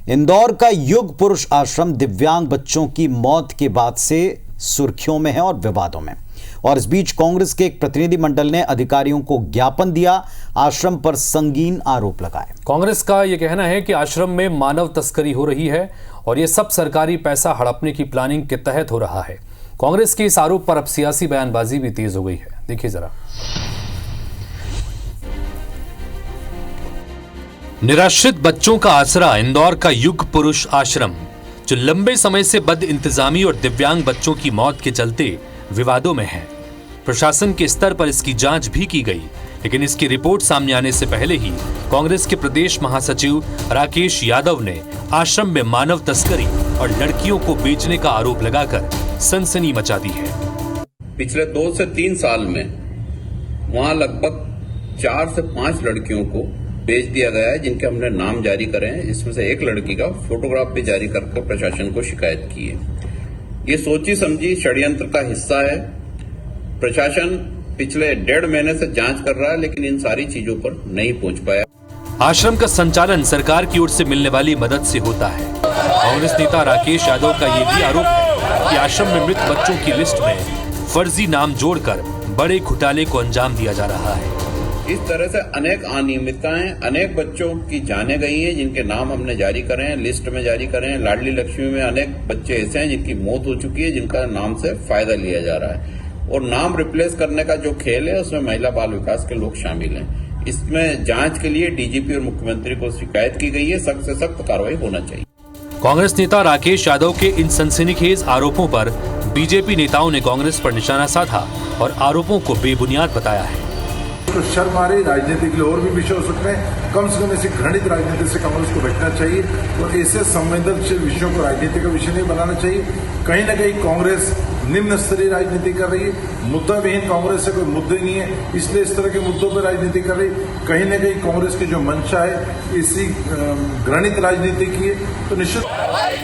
इंदौर का युग पुरुष आश्रम दिव्यांग बच्चों की मौत के बाद से सुर्खियों में है और विवादों में। और इस बीच कांग्रेस के एक प्रतिनिधि मंडल ने अधिकारियों को ज्ञापन दिया, आश्रम पर संगीन आरोप लगाए। कांग्रेस का यह कहना है कि आश्रम में मानव तस्करी हो रही है और यह सब सरकारी पैसा हड़पने की प्लानिंग के तहत हो रहा है। कांग्रेस के इस आरोप पर अब सियासी बयानबाजी भी तेज हो गई है। देखिए जरा। निराश्रित बच्चों का आसरा इंदौर का युग पुरुष आश्रम, जो लंबे समय से बद इंतजामी और दिव्यांग बच्चों की मौत के चलते विवादों में है। प्रशासन के स्तर पर इसकी जांच भी की गई, लेकिन इसकी रिपोर्ट सामने आने से पहले ही कांग्रेस के प्रदेश महासचिव राकेश यादव ने आश्रम में मानव तस्करी और लड़कियों को बेचने का आरोप लगाकर सनसनी मचा दी है। पिछले 2 से 3 साल में वहां लगभग 4 से 5 लड़कियों को बेच दिया गया है, जिनके हमने नाम जारी करे हैं। इसमें से एक लड़की का फोटोग्राफ भी जारी करके प्रशासन को शिकायत की है। ये सोची समझी षड्यंत्र का हिस्सा है। प्रशासन पिछले 1.5 महीने से जांच कर रहा है, लेकिन इन सारी चीजों पर नहीं पहुंच पाया। आश्रम का संचालन सरकार की ओर से मिलने वाली मदद से होता है। कांग्रेस नेता राकेश यादव का ये भी आरोप है कि आश्रम में मृत बच्चों की लिस्ट में फर्जी नाम जोड़कर बड़े घोटाले को अंजाम दिया जा रहा है। इस तरह से अनेक अनियमितताएं, अनेक बच्चों की जाने गई हैं, जिनके नाम हमने जारी करे हैं, लिस्ट में जारी करे हैं। लाडली लक्ष्मी में अनेक बच्चे ऐसे हैं जिनकी मौत हो चुकी है, जिनका नाम से फायदा लिया जा रहा है। और नाम रिप्लेस करने का जो खेल है, उसमें महिला बाल विकास के लोग शामिल हैं। इसमें जांच के लिए डीजीपी और मुख्यमंत्री को शिकायत की गई है। सख्त से सख्त कार्रवाई होना चाहिए। कांग्रेस नेता राकेश यादव के इन सनसनीखेज आरोपों पर बीजेपी नेताओं ने कांग्रेस पर निशाना साधा और आरोपों को बेबुनियाद बताया है। तो शर्म आ रही, राजनीति के लिए और भी विषय हो सकते हैं। कम से कम ऐसी घृणित राजनीति से कांग्रेस को बचना चाहिए और ऐसे संवेदनशील विषयों को राजनीति का विषय नहीं बनाना चाहिए। कहीं न कहीं कांग्रेस निम्न स्तरीय राजनीति कर रही है। मुद्दा विहीन कांग्रेस से कोई मुद्दे नहीं है, इसलिए इस तरह के मुद्दों पर राजनीति कर रही। कहीं न कहीं कांग्रेस की जो मंशा है इसी घृणित राजनीति की है। तो निश्चित।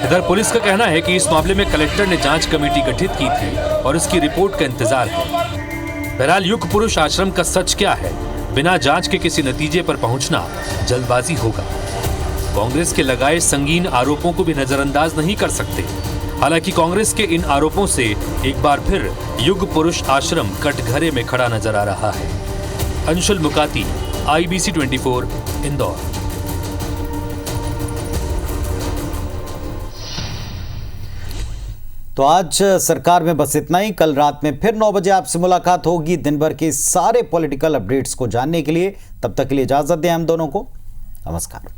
इधर पुलिस का कहना है कि इस मामले में कलेक्टर ने जांच कमेटी गठित की थी और इसकी रिपोर्ट का इंतजार है। बहरहाल युग पुरुष आश्रम का सच क्या है, बिना जांच के किसी नतीजे पर पहुंचना जल्दबाजी होगा। कांग्रेस के लगाए संगीन आरोपों को भी नजरअंदाज नहीं कर सकते। हालांकि कांग्रेस के इन आरोपों से एक बार फिर युग पुरुष आश्रम कटघरे में खड़ा नजर आ रहा है। अंशुल मुकाती, IBC 24, इंदौर। तो आज सरकार में बस इतना ही। कल रात में फिर 9 बजे आपसे मुलाकात होगी दिन भर के सारे पॉलिटिकल अपडेट्स को जानने के लिए। तब तक के लिए इजाजत दें हम दोनों को। नमस्कार।